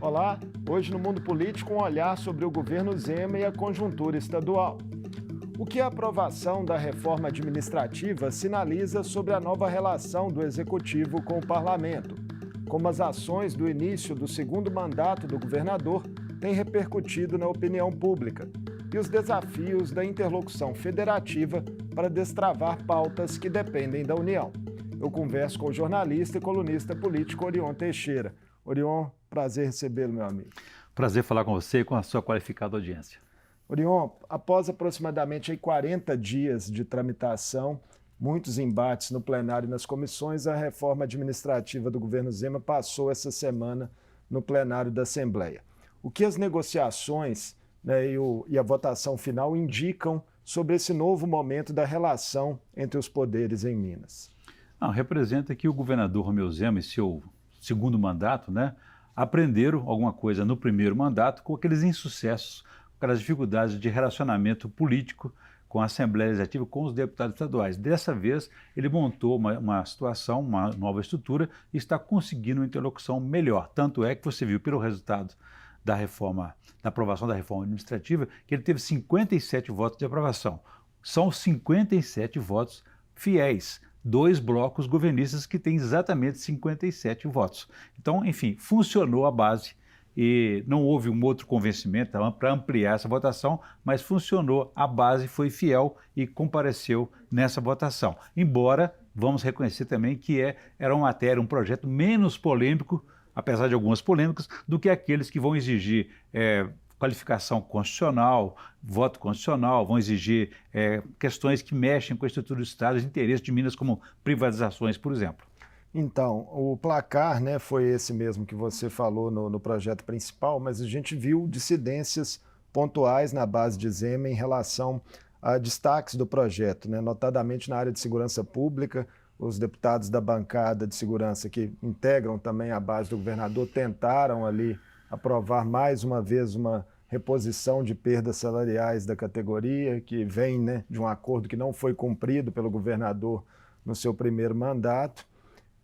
Olá, hoje no Mundo Político um olhar sobre o governo Zema e a conjuntura estadual. O que a aprovação da reforma administrativa sinaliza sobre a nova relação do Executivo com o Parlamento? Como as ações do início do segundo mandato do governador têm repercutido na opinião pública? E os desafios da interlocução federativa para destravar pautas que dependem da União. Eu converso com o jornalista e colunista político Orion Teixeira. Orion, prazer recebê-lo, meu amigo. Prazer falar com você e com a sua qualificada audiência. Orion, após aproximadamente 40 dias de tramitação, muitos embates no plenário e nas comissões, a reforma administrativa do governo Zema passou essa semana no plenário da Assembleia. O que as negociações, e a votação final indicam sobre esse novo momento da relação entre os poderes em Minas? Representa que o governador Romeu Zema e seu segundo mandato, aprenderam alguma coisa no primeiro mandato com aqueles insucessos, com aquelas dificuldades de relacionamento político com a Assembleia Legislativa, com os deputados estaduais. Dessa vez, ele montou uma situação, uma nova estrutura e está conseguindo uma interlocução melhor. Tanto é que você viu pelo resultado da aprovação da reforma administrativa, que ele teve 57 votos de aprovação. São 57 votos fiéis. Dois blocos governistas que têm exatamente 57 votos. Então, enfim, funcionou a base e não houve um outro convencimento para ampliar essa votação, mas funcionou, a base foi fiel e compareceu nessa votação. Embora, vamos reconhecer também que era uma matéria, um projeto menos polêmico, apesar de algumas polêmicas, do que aqueles que vão exigir qualificação constitucional, voto constitucional, vão exigir questões que mexem com a estrutura do Estado, os interesses de Minas, como privatizações, por exemplo. Então, o placar foi esse mesmo que você falou no projeto principal, mas a gente viu dissidências pontuais na base de Zema em relação a destaques do projeto, notadamente na área de segurança pública. Os deputados da bancada de segurança que integram também a base do governador tentaram ali aprovar mais uma vez uma reposição de perdas salariais da categoria, que vem de um acordo que não foi cumprido pelo governador no seu primeiro mandato.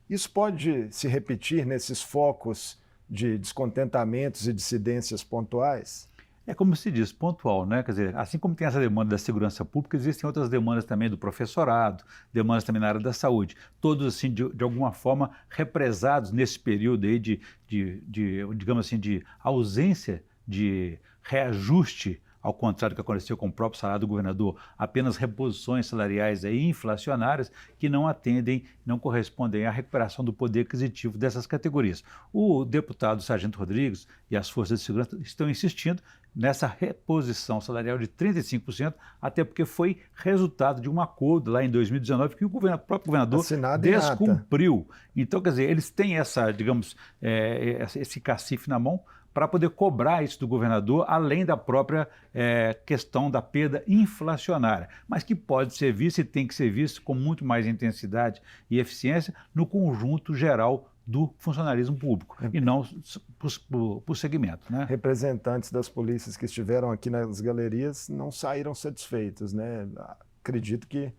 Isso pode se repetir nesses focos de descontentamentos e dissidências pontuais? É como se diz, pontual, Quer dizer, assim como tem essa demanda da segurança pública, existem outras demandas também do professorado, demandas também na área da saúde, todos assim, de alguma forma, represados nesse período aí digamos assim, de ausência de reajuste, ao contrário do que aconteceu com o próprio salário do governador, apenas reposições salariais aí inflacionárias que não atendem, não correspondem à recuperação do poder aquisitivo dessas categorias. O deputado Sargento Rodrigues e as forças de segurança estão insistindo nessa reposição salarial de 35%, até porque foi resultado de um acordo lá em 2019 que o próprio governador descumpriu. Então, quer dizer, eles têm essa, digamos, esse cacife na mão para poder cobrar isso do governador, além da própria questão da perda inflacionária, mas que pode ser visto e tem que ser visto com muito mais intensidade e eficiência no conjunto geral do funcionalismo público e não por segmento. Representantes das polícias que estiveram aqui nas galerias não saíram satisfeitos, Acredito que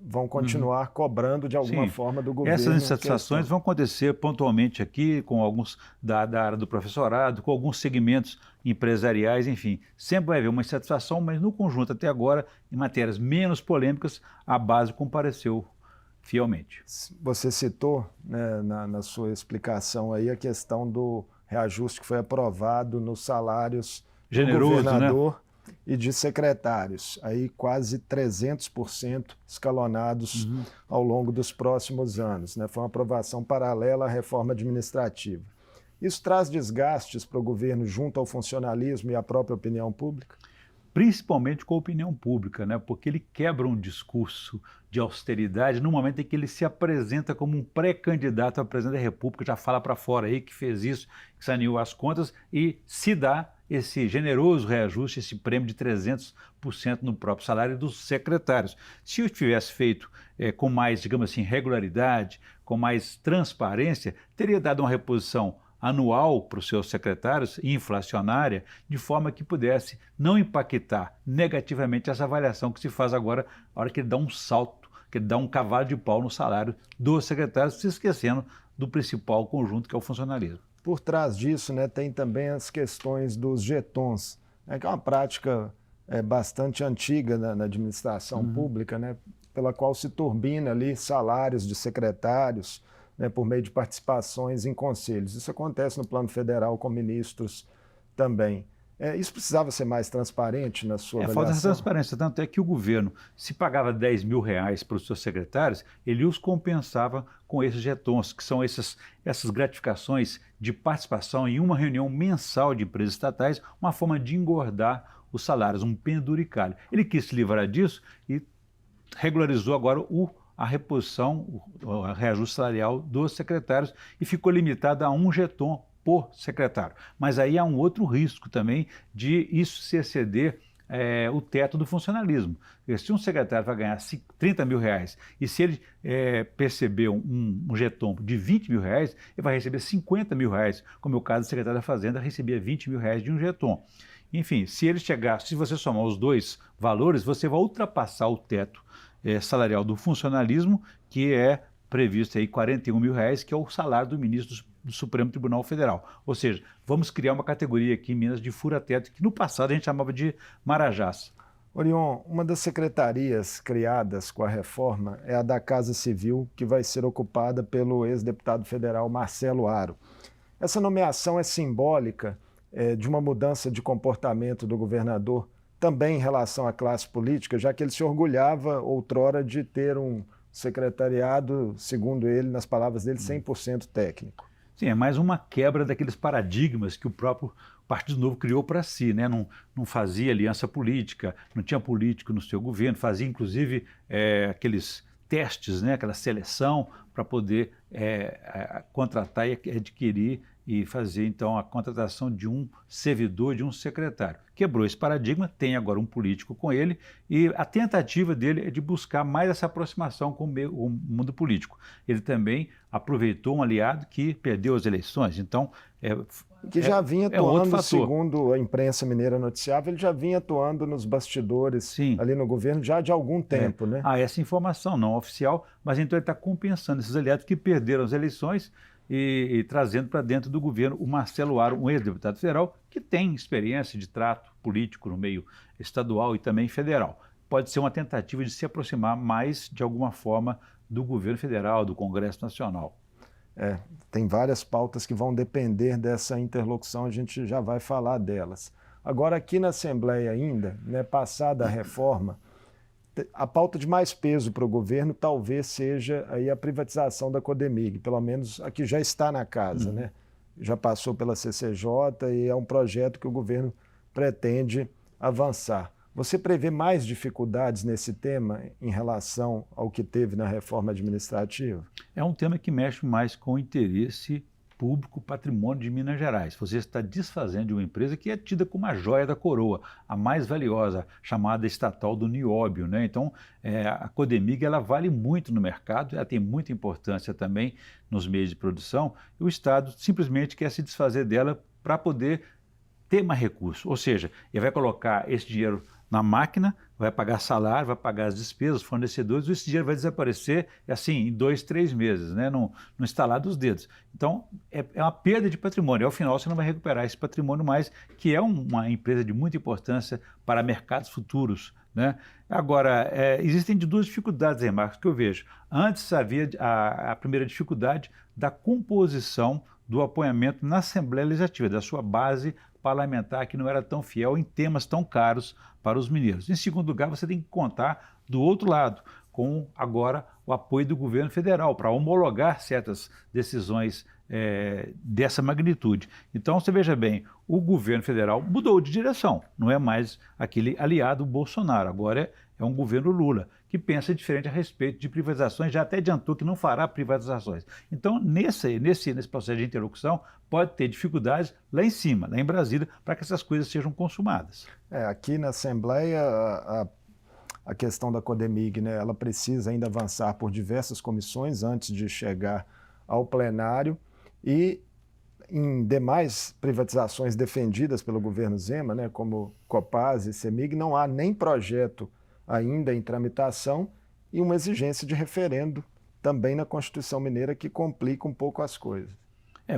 vão continuar cobrando de alguma forma do governo. Essas insatisfações vão acontecer pontualmente aqui com alguns da área do professorado, com alguns segmentos empresariais, enfim. Sempre vai haver uma insatisfação, mas no conjunto até agora, em matérias menos polêmicas, a base compareceu fielmente. Você citou na sua explicação aí a questão do reajuste que foi aprovado nos salários generoso, do governador e de secretários, aí quase 300% escalonados ao longo dos próximos anos. Foi uma aprovação paralela à reforma administrativa. Isso traz desgastes para o governo junto ao funcionalismo e à própria opinião pública? Principalmente com a opinião pública, porque ele quebra um discurso de austeridade no momento em que ele se apresenta como um pré-candidato à presidência da República, já fala para fora aí que fez isso, que saneou as contas e se dá esse generoso reajuste, esse prêmio de 300% no próprio salário dos secretários. Se eu tivesse feito com mais, digamos assim, regularidade, com mais transparência, teria dado uma reposição anual para os seus secretários, inflacionária, de forma que pudesse não impactar negativamente essa avaliação que se faz agora, na hora que ele dá um salto, que ele dá um cavalo de pau no salário dos secretários, se esquecendo do principal conjunto, que é o funcionalismo. por trás disso, né, tem também as questões dos jetons, né, que é uma prática bastante antiga na administração pública, né, pela qual se turbina ali salários de secretários, né, por meio de participações em conselhos. Isso acontece no plano federal com ministros também. Isso precisava ser mais transparente na sua avaliação? Falta essa transparência, tanto é que o governo, se pagava R$ 10.000 para os seus secretários, ele os compensava com esses jetons, que são essas gratificações de participação em uma reunião mensal de empresas estatais, uma forma de engordar os salários, um penduricalho. Ele quis se livrar disso e regularizou agora a reposição, o reajuste salarial dos secretários e ficou limitado a um jeton por secretário. Mas aí há um outro risco também de isso se exceder o teto do funcionalismo. Se um secretário vai ganhar R$ 30.000 e se ele perceber um jeton de R$ 20.000, ele vai receber R$ 50.000, como é o caso do secretário da Fazenda, recebia R$ 20.000 de um jeton. Enfim, se você somar os dois valores, você vai ultrapassar o teto salarial do funcionalismo, que é previsto aí R$ 41.000, que é o salário do ministro do Supremo Tribunal Federal. Ou seja, vamos criar uma categoria aqui em Minas de fura-teto, que no passado a gente chamava de marajás. Orion, uma das secretarias criadas com a reforma é a da Casa Civil, que vai ser ocupada pelo ex-deputado federal Marcelo Aro. Essa nomeação é simbólica de uma mudança de comportamento do governador, também em relação à classe política, já que ele se orgulhava outrora de ter um secretariado, segundo ele, nas palavras dele, 100% técnico. Sim, é mais uma quebra daqueles paradigmas que o próprio Partido Novo criou para si, né? Não fazia aliança política, não tinha político no seu governo, fazia inclusive aqueles testes, né? Aquela seleção para poder contratar e adquirir e fazer então a contratação de um servidor, de um secretário. Quebrou esse paradigma, tem agora um político com ele e a tentativa dele é de buscar mais essa aproximação com o mundo político. Ele também aproveitou um aliado que perdeu as eleições, então que já vinha atuando, segundo a imprensa mineira noticiava, ele já vinha atuando nos bastidores. Sim. Ali no governo já de algum tempo, né? Essa informação não oficial, mas então ele está compensando esses aliados que perderam as eleições e trazendo para dentro do governo o Marcelo Aro, um ex-deputado federal que tem experiência de trato político no meio estadual e também federal. Pode ser uma tentativa de se aproximar mais, de alguma forma, do governo federal, do Congresso Nacional. Tem várias pautas que vão depender dessa interlocução, a gente já vai falar delas. Agora, aqui na Assembleia ainda, né, passada a reforma, a pauta de mais peso para o governo talvez seja aí a privatização da Codemig, pelo menos a que já está na casa, né? Já passou pela CCJ e é um projeto que o governo pretende avançar. Você prevê mais dificuldades nesse tema em relação ao que teve na reforma administrativa? É um tema que mexe mais com o interesse público, patrimônio de Minas Gerais. Você está desfazendo de uma empresa que é tida como a joia da coroa, a mais valiosa, chamada estatal do nióbio, né? Então, a Codemig ela vale muito no mercado, ela tem muita importância também nos meios de produção, e o Estado simplesmente quer se desfazer dela para poder ter mais recurso, ou seja, ele vai colocar esse dinheiro na máquina, vai pagar salário, vai pagar as despesas, os fornecedores, e esse dinheiro vai desaparecer assim, em 2, 3 meses, né? no estalar dos dedos. Então, é uma perda de patrimônio. Ao final, você não vai recuperar esse patrimônio mais, que é uma empresa de muita importância para mercados futuros, né? Agora, existem duas dificuldades aí, Marcos, que eu vejo. Antes havia a primeira dificuldade da composição do apoiamento na Assembleia Legislativa, da sua base parlamentar, que não era tão fiel em temas tão caros para os mineiros. Em segundo lugar, você tem que contar do outro lado, com agora o apoio do governo federal para homologar certas decisões dessa magnitude. Então, você veja bem, o governo federal mudou de direção, não é mais aquele aliado Bolsonaro, agora é um governo Lula, que pensa diferente a respeito de privatizações, já até adiantou que não fará privatizações. Então, nesse processo de interlocução, pode ter dificuldades lá em cima, lá em Brasília, para que essas coisas sejam consumadas. Aqui na Assembleia, a questão da Codemig, né, ela precisa ainda avançar por diversas comissões antes de chegar ao plenário, e em demais privatizações defendidas pelo governo Zema, né, como Copasa e Cemig, não há nem projeto ainda em tramitação e uma exigência de referendo também na Constituição Mineira que complica um pouco as coisas.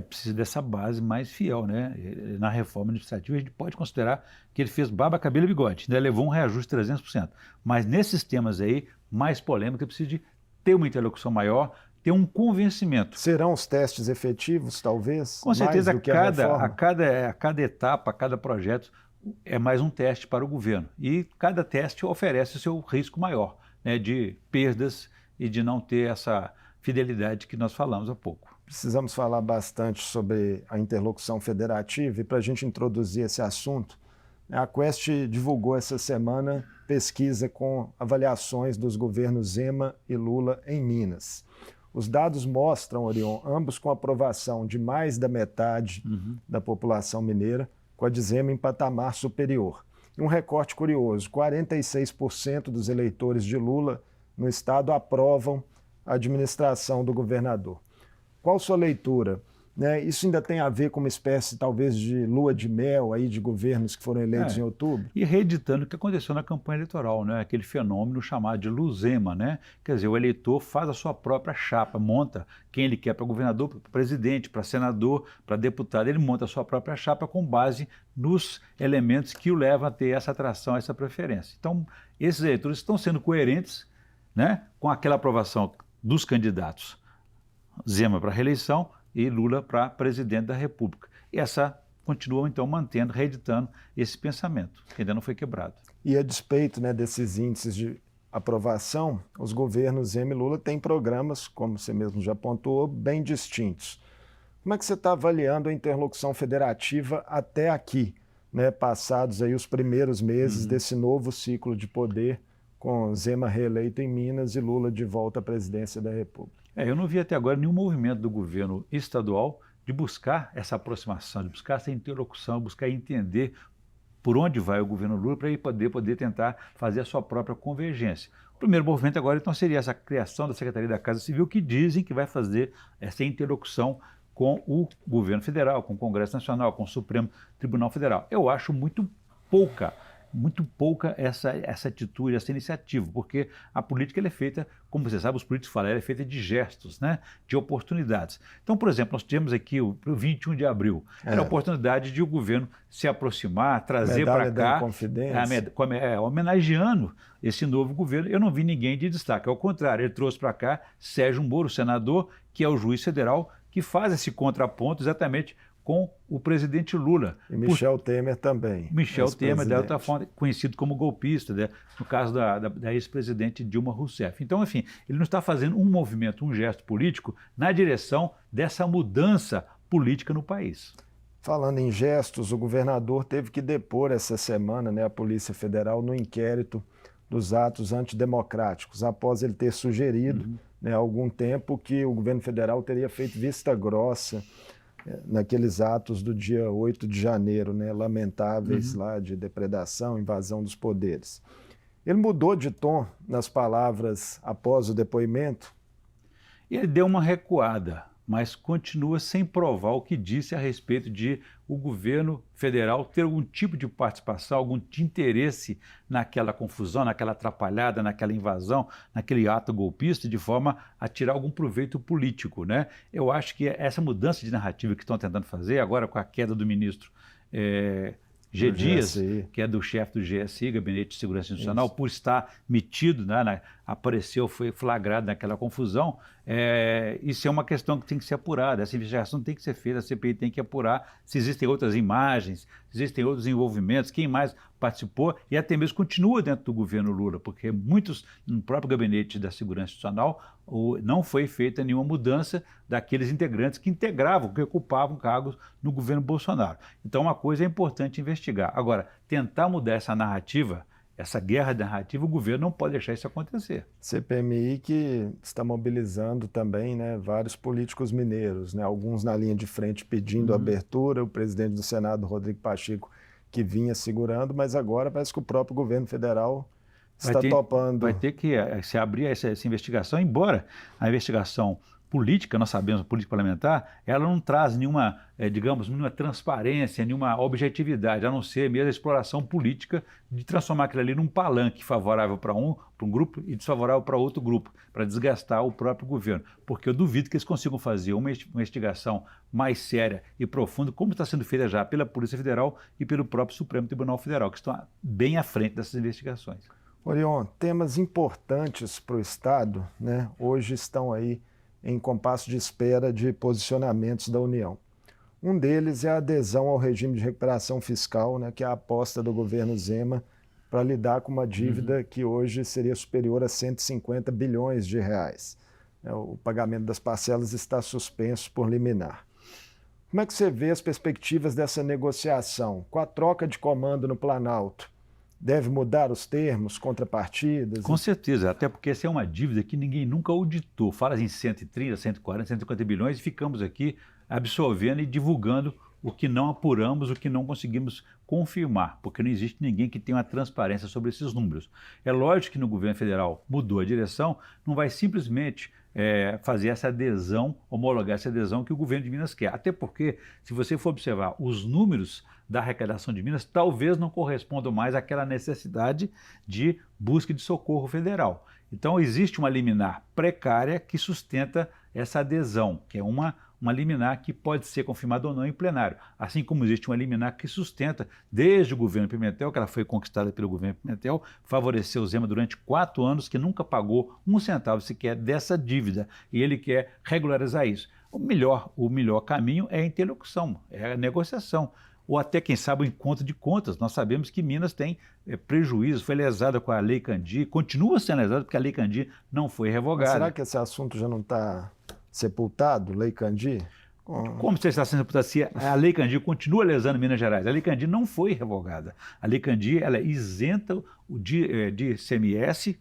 Precisa dessa base mais fiel, né? Na reforma administrativa, a gente pode considerar que ele fez barba, cabelo e bigode, né? Levou um reajuste de 300%. Mas nesses temas aí, mais polêmica, precisa de ter uma interlocução maior, ter um convencimento. Serão os testes efetivos, talvez? Com certeza, mais do que a reforma? a cada etapa, a cada projeto é mais um teste para o governo. E cada teste oferece o seu risco maior, né? De perdas e de não ter essa fidelidade que nós falamos há pouco. Precisamos falar bastante sobre a interlocução federativa e para a gente introduzir esse assunto, a Quest divulgou essa semana pesquisa com avaliações dos governos Zema e Lula em Minas. Os dados mostram, Orion, ambos com aprovação de mais da metade da população mineira, com a de Zema em patamar superior. E um recorte curioso, 46% dos eleitores de Lula no estado aprovam a administração do governador. Qual sua leitura? Isso ainda tem a ver com uma espécie, talvez, de lua de mel aí de governos que foram eleitos em outubro? E reeditando o que aconteceu na campanha eleitoral, né? Aquele fenômeno chamado de Luzema, né? Quer dizer, o eleitor faz a sua própria chapa, monta quem ele quer para governador, para presidente, para senador, para deputado, ele monta a sua própria chapa com base nos elementos que o levam a ter essa atração, essa preferência. Então, esses eleitores estão sendo coerentes, né, com aquela aprovação dos candidatos. Zema para reeleição e Lula para presidente da República. E essa continua, então, mantendo, reeditando esse pensamento, que ainda não foi quebrado. E a despeito, né, desses índices de aprovação, os governos Zema e Lula têm programas, como você mesmo já apontou, bem distintos. Como é que você está avaliando a interlocução federativa até aqui, né, passados aí os primeiros meses desse novo ciclo de poder, com Zema reeleito em Minas e Lula de volta à presidência da República? Eu não vi até agora nenhum movimento do governo estadual de buscar essa aproximação, de buscar essa interlocução, buscar entender por onde vai o governo Lula para ele poder tentar fazer a sua própria convergência. O primeiro movimento agora, então, seria essa criação da Secretaria da Casa Civil, que dizem que vai fazer essa interlocução com o governo federal, com o Congresso Nacional, com o Supremo Tribunal Federal. Eu acho muito pouca essa atitude, essa iniciativa, porque a política ela é feita, como você sabe, os políticos falam, ela é feita de gestos, né, de oportunidades. Então, por exemplo, nós tivemos aqui o 21 de abril, era a oportunidade de o governo se aproximar, trazer para cá, homenageando esse novo governo. Eu não vi ninguém de destaque, ao contrário, ele trouxe para cá Sérgio Moro, senador, que é o juiz federal, que faz esse contraponto exatamente com o presidente Lula. E Michel Temer também. Michel Temer, da outra forma, conhecido como golpista, né? No caso da ex-presidente Dilma Rousseff. Então, enfim, ele não está fazendo um movimento, um gesto político na direção dessa mudança política no país. Falando em gestos, o governador teve que depor essa semana, né, a Polícia Federal no inquérito dos atos antidemocráticos, após ele ter sugerido, né, há algum tempo que o governo federal teria feito vista grossa naqueles atos do dia 8 de janeiro, né, lamentáveis lá de depredação, invasão dos poderes. Ele mudou de tom nas palavras após o depoimento? Ele deu uma recuada, mas continua sem provar o que disse a respeito de o governo federal ter algum tipo de participação, algum tipo de interesse naquela confusão, naquela atrapalhada, naquela invasão, naquele ato golpista, de forma a tirar algum proveito político, né? Eu acho que essa mudança de narrativa que estão tentando fazer, agora com a queda do ministro G. Dias, que é do chefe do GSI, Gabinete de Segurança Institucional, por estar metido, né, apareceu, foi flagrado naquela confusão, isso é uma questão que tem que ser apurada, essa investigação tem que ser feita, a CPI tem que apurar se existem outras imagens, se existem outros envolvimentos, quem mais participou e até mesmo continua dentro do governo Lula, porque muitos, no próprio Gabinete da Segurança Institucional, não foi feita nenhuma mudança daqueles integrantes que integravam, que ocupavam cargos no governo Bolsonaro. Então, uma coisa é importante investigar. Agora, tentar mudar essa narrativa, essa guerra de narrativa, o governo não pode deixar isso acontecer. CPMI que está mobilizando também, né, vários políticos mineiros, né, alguns na linha de frente pedindo abertura, o presidente do Senado, Rodrigo Pacheco, que vinha segurando, mas agora parece que o próprio governo federal está topando. Vai ter que se abrir essa investigação, embora a investigação política, nós sabemos, a política parlamentar, ela não traz nenhuma, digamos, nenhuma transparência, nenhuma objetividade, a não ser mesmo a exploração política de transformar aquilo ali num palanque favorável para um grupo e desfavorável para outro grupo, para desgastar o próprio governo. Porque eu duvido que eles consigam fazer uma investigação mais séria e profunda, como está sendo feita já pela Polícia Federal e pelo próprio Supremo Tribunal Federal, que estão bem à frente dessas investigações. Orion, temas importantes para o Estado, né, hoje estão aí em compasso de espera de posicionamentos da União. Um deles é a adesão ao regime de recuperação fiscal, né, que é a aposta do governo Zema para lidar com uma dívida que hoje seria superior a 150 bilhões de reais. O pagamento das parcelas está suspenso por liminar. Como é que você vê as perspectivas dessa negociação? Com a troca de comando no Planalto, deve mudar os termos, contrapartidas? Com certeza, até porque essa é uma dívida que ninguém nunca auditou. Fala em 130, 140, 150 bilhões e ficamos aqui absorvendo e divulgando o que não apuramos, o que não conseguimos confirmar, porque não existe ninguém que tenha uma transparência sobre esses números. É lógico que no governo federal mudou a direção, não vai simplesmente fazer essa adesão, homologar essa adesão que o governo de Minas quer. Até porque, se você for observar os números da arrecadação de Minas, talvez não correspondam mais àquela necessidade de busca de socorro federal. Então, existe uma liminar precária que sustenta essa adesão, que é uma liminar que pode ser confirmada ou não em plenário. Assim como existe uma liminar que sustenta, desde o governo Pimentel, que ela foi conquistada pelo governo Pimentel, favoreceu o Zema durante 4 anos, que nunca pagou um centavo sequer dessa dívida, e ele quer regularizar isso. O melhor caminho é a interlocução, é a negociação, ou até, quem sabe, o encontro de contas. Nós sabemos que Minas tem prejuízo, foi lesada com a Lei Candir, continua sendo lesada porque a Lei Candir não foi revogada. Mas será que esse assunto já não está sepultado, Lei Candir? Como você está sendo sepultado se a Lei Candir continua lesando Minas Gerais? A Lei Candir não foi revogada. A Lei Candir, ela isenta de ICMS,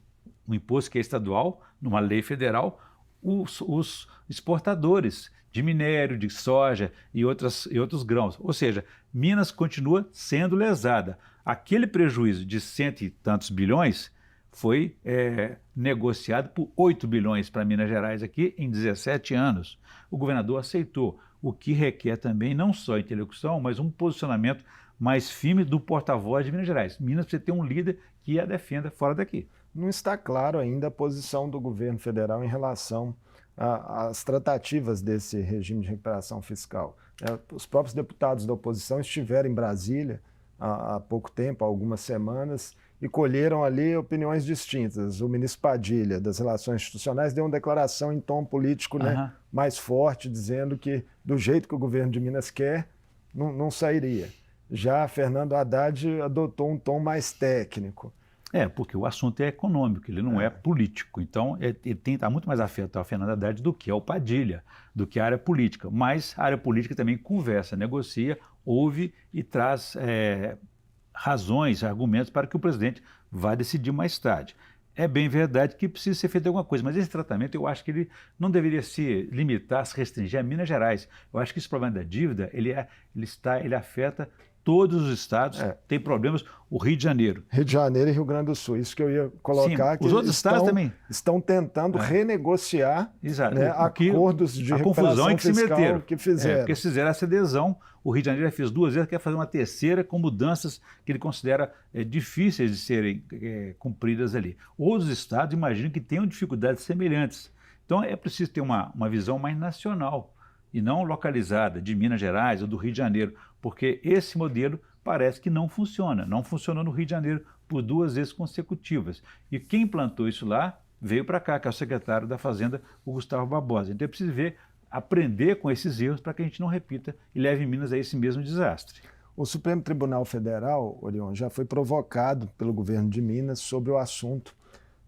um imposto que é estadual, numa lei federal, os exportadores de minério, de soja e outros grãos. Ou seja, Minas continua sendo lesada. Aquele prejuízo de 100 e tantos bilhões foi negociado por 8 bilhões para Minas Gerais aqui em 17 anos. O governador aceitou, o que requer também não só interlocução, mas um posicionamento mais firme do porta-voz de Minas Gerais. Minas precisa ter um líder que a defenda fora daqui. Não está claro ainda a posição do governo federal em relação às tratativas desse regime de recuperação fiscal. Os próprios deputados da oposição estiveram em Brasília há pouco tempo, há algumas semanas, e colheram ali opiniões distintas. O ministro Padilha, das Relações Institucionais, deu uma declaração em tom político, né, mais forte, dizendo que, do jeito que o governo de Minas quer, não sairia. Já Fernando Haddad adotou um tom mais técnico. Porque o assunto é econômico, ele não é político. Então, ele está muito mais afeto ao Fernando Haddad do que ao Padilha, do que a área política. Mas a área política também conversa, negocia, ouve e traz razões, argumentos para que o presidente vá decidir mais tarde. É bem verdade que precisa ser feito alguma coisa, mas esse tratamento eu acho que ele não deveria se limitar, se restringir a Minas Gerais. Eu acho que esse problema da dívida, ele afeta todos os estados, tem problemas. O Rio de Janeiro. Rio de Janeiro e Rio Grande do Sul, isso que eu ia colocar. Sim, os outros estados também estão tentando renegociar, né, acordos de recuperação fiscal que fizeram. Porque fizeram essa adesão. O Rio de Janeiro já fez 2 vezes, quer fazer uma terceira com mudanças que ele considera difíceis de serem cumpridas ali. Outros estados, imagino que tenham dificuldades semelhantes. Então é preciso ter uma visão mais nacional e não localizada, de Minas Gerais ou do Rio de Janeiro, porque esse modelo parece que não funciona. Não funcionou no Rio de Janeiro por 2 vezes consecutivas. E quem implantou isso lá veio para cá, que é o secretário da Fazenda, o Gustavo Barbosa. Então é preciso aprender com esses erros para que a gente não repita e leve Minas a esse mesmo desastre. O Supremo Tribunal Federal, Orion, já foi provocado pelo governo de Minas sobre o assunto,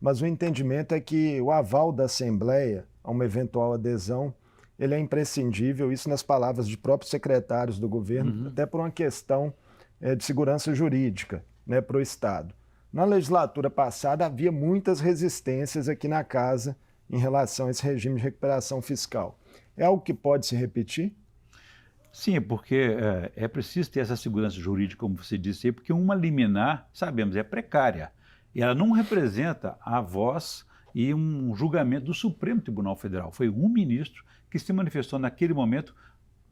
mas o entendimento é que o aval da Assembleia a uma eventual adesão ele é imprescindível, isso nas palavras de próprios secretários do governo, até por uma questão de segurança jurídica, né, para o Estado. Na legislatura passada havia muitas resistências aqui na casa em relação a esse regime de recuperação fiscal. É algo que pode se repetir? Sim, porque é preciso ter essa segurança jurídica, como você disse, porque uma liminar, sabemos, é precária. E ela não representa a voz e um julgamento do Supremo Tribunal Federal. Foi um ministro que se manifestou naquele momento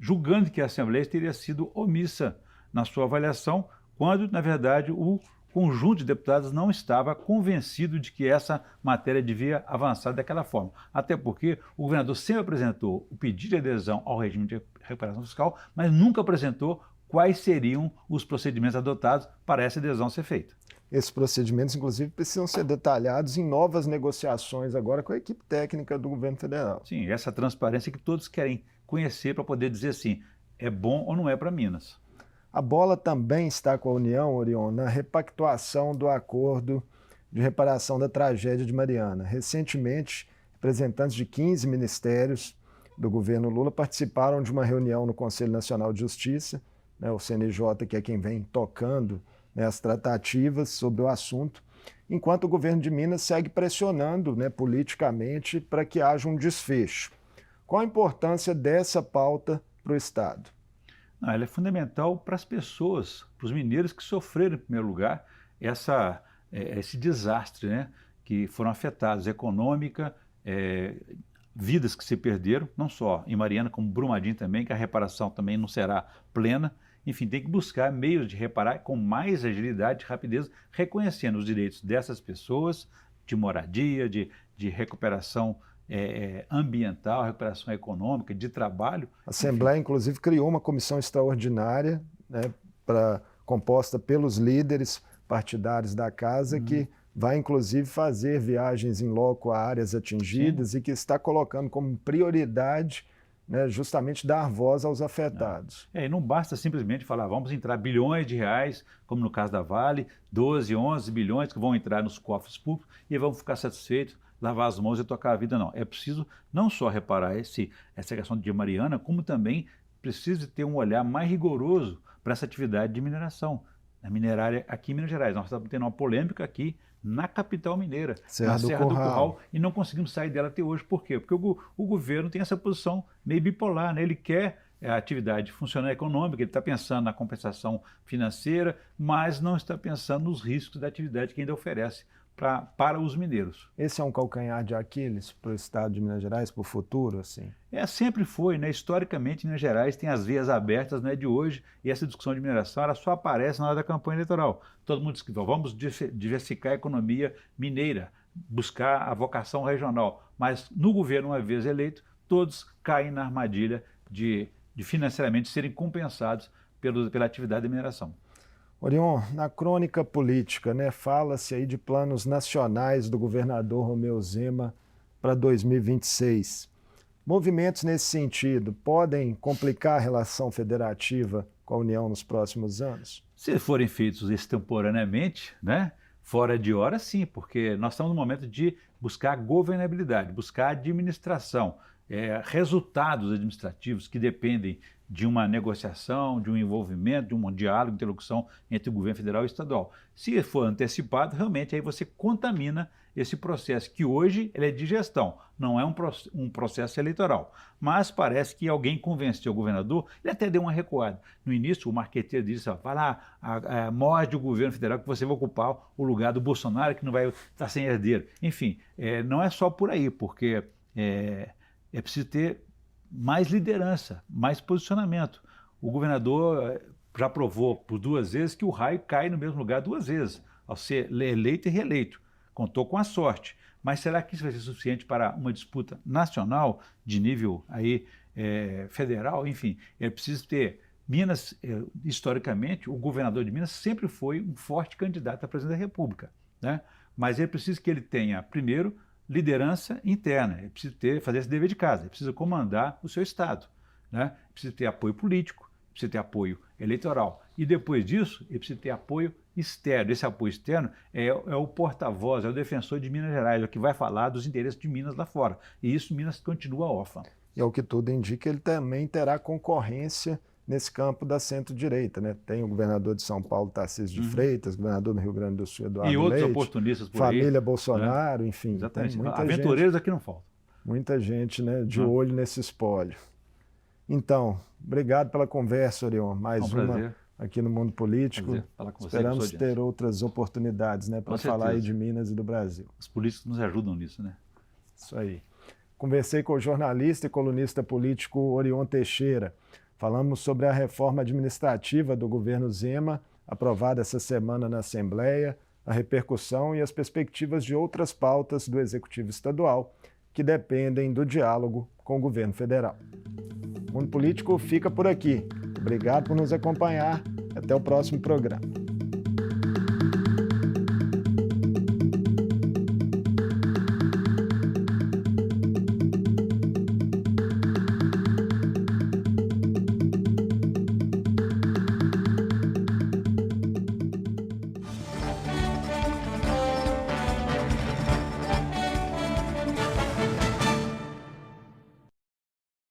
julgando que a Assembleia teria sido omissa na sua avaliação, quando, na verdade, o conjunto de deputados não estava convencido de que essa matéria devia avançar daquela forma. Até porque o governador sempre apresentou o pedido de adesão ao regime de recuperação fiscal, mas nunca apresentou quais seriam os procedimentos adotados para essa adesão ser feita. Esses procedimentos, inclusive, precisam ser detalhados em novas negociações agora com a equipe técnica do governo federal. Sim, essa transparência que todos querem conhecer para poder dizer assim, é bom ou não é para Minas. A bola também está com a União, Orion, na repactuação do acordo de reparação da tragédia de Mariana. Recentemente, representantes de 15 ministérios do governo Lula participaram de uma reunião no Conselho Nacional de Justiça, né, o CNJ, que é quem vem tocando, né, as tratativas sobre o assunto, enquanto o governo de Minas segue pressionando, né, politicamente para que haja um desfecho. Qual a importância dessa pauta para o Estado? Não, ela é fundamental para as pessoas, para os mineiros que sofreram, em primeiro lugar, esse desastre, né, que foram afetados econômica, vidas que se perderam, não só em Mariana, como Brumadinho também, que a reparação também não será plena. Enfim, tem que buscar meios de reparar com mais agilidade e rapidez, reconhecendo os direitos dessas pessoas, de moradia, de recuperação ambiental, recuperação econômica, de trabalho. A Assembleia, inclusive, criou uma comissão extraordinária, né, composta pelos líderes partidários da casa, que vai, inclusive, fazer viagens em loco a áreas atingidas. Sim. E que está colocando como prioridade, né, justamente dar voz aos afetados. E não basta simplesmente falar, vamos entrar bilhões de reais, como no caso da Vale, 12, 11 bilhões que vão entrar nos cofres públicos e vamos ficar satisfeitos, lavar as mãos e tocar a vida, não. É preciso não só reparar essa questão de Mariana, como também precisa ter um olhar mais rigoroso para essa atividade de mineração. Na minerária aqui em Minas Gerais, nós estamos tendo uma polêmica aqui na capital mineira, na Serra do Curral, e não conseguimos sair dela até hoje. Por quê? Porque o governo tem essa posição meio bipolar, né? Ele quer a atividade funcional econômica, ele está pensando na compensação financeira, mas não está pensando nos riscos da atividade que ainda oferece para os mineiros. Esse é um calcanhar de Aquiles para o estado de Minas Gerais, para o futuro, assim? Sempre foi, né? Historicamente, Minas Gerais tem as vias abertas, não é de hoje, e essa discussão de mineração ela só aparece na hora da campanha eleitoral. Todo mundo diz que vamos diversificar a economia mineira, buscar a vocação regional, mas no governo, uma vez eleito, todos caem na armadilha de financeiramente serem compensados pela atividade de mineração. Orion, na crônica política, né, fala-se aí de planos nacionais do governador Romeu Zema para 2026. Movimentos nesse sentido podem complicar a relação federativa com a União nos próximos anos? Se forem feitos extemporaneamente, né, fora de hora, sim, porque nós estamos no momento de buscar governabilidade, buscar administração, resultados administrativos que dependem de uma negociação, de um envolvimento, de um diálogo, interlocução entre o governo federal e estadual. Se for antecipado, realmente aí você contamina esse processo, que hoje ele é de gestão, não é um processo eleitoral. Mas parece que alguém convenceu o governador, ele até deu uma recuada. No início, o marqueteiro disse, vai lá, morde o governo federal que você vai ocupar o lugar do Bolsonaro, que não vai estar sem herdeiro. Enfim, não é só por aí, porque é preciso ter mais liderança, mais posicionamento. O governador já provou por 2 vezes que o raio cai no mesmo lugar 2 vezes, ao ser eleito e reeleito. Contou com a sorte. Mas será que isso vai ser suficiente para uma disputa nacional, de nível aí, federal? Enfim, é preciso ter... Minas, historicamente, o governador de Minas sempre foi um forte candidato a presidente da República, né? Mas é preciso que ele tenha, primeiro, liderança interna, é preciso fazer esse dever de casa, é preciso comandar o seu estado, né? É preciso ter apoio político, é preciso ter apoio eleitoral e depois disso é preciso ter apoio externo. Esse apoio externo é o porta-voz, é o defensor de Minas Gerais, é o que vai falar dos interesses de Minas lá fora, e isso Minas continua órfã. E ao que tudo indica, ele também terá concorrência nesse campo da centro-direita, né? Tem o governador de São Paulo, Tarcísio de Freitas, governador do Rio Grande do Sul, Eduardo Leite. E outros Leite, oportunistas por família aí, Bolsonaro, né? Enfim. Exatamente. Tem muita Aventureiros gente, aqui não faltam. muita gente, né, de olho nesse espólio. Então, obrigado pela conversa, Orion. Mais uma aqui no Mundo Político. Prazer falar com você, Esperamos com ter outras oportunidades, né, para falar aí de Minas e do Brasil. Os políticos nos ajudam nisso, né? Isso aí. Conversei com o jornalista e colunista político Orion Teixeira. Falamos sobre a reforma administrativa do governo Zema, aprovada essa semana na Assembleia, a repercussão e as perspectivas de outras pautas do Executivo Estadual que dependem do diálogo com o governo federal. O Mundo Político fica por aqui. Obrigado por nos acompanhar. Até o próximo programa.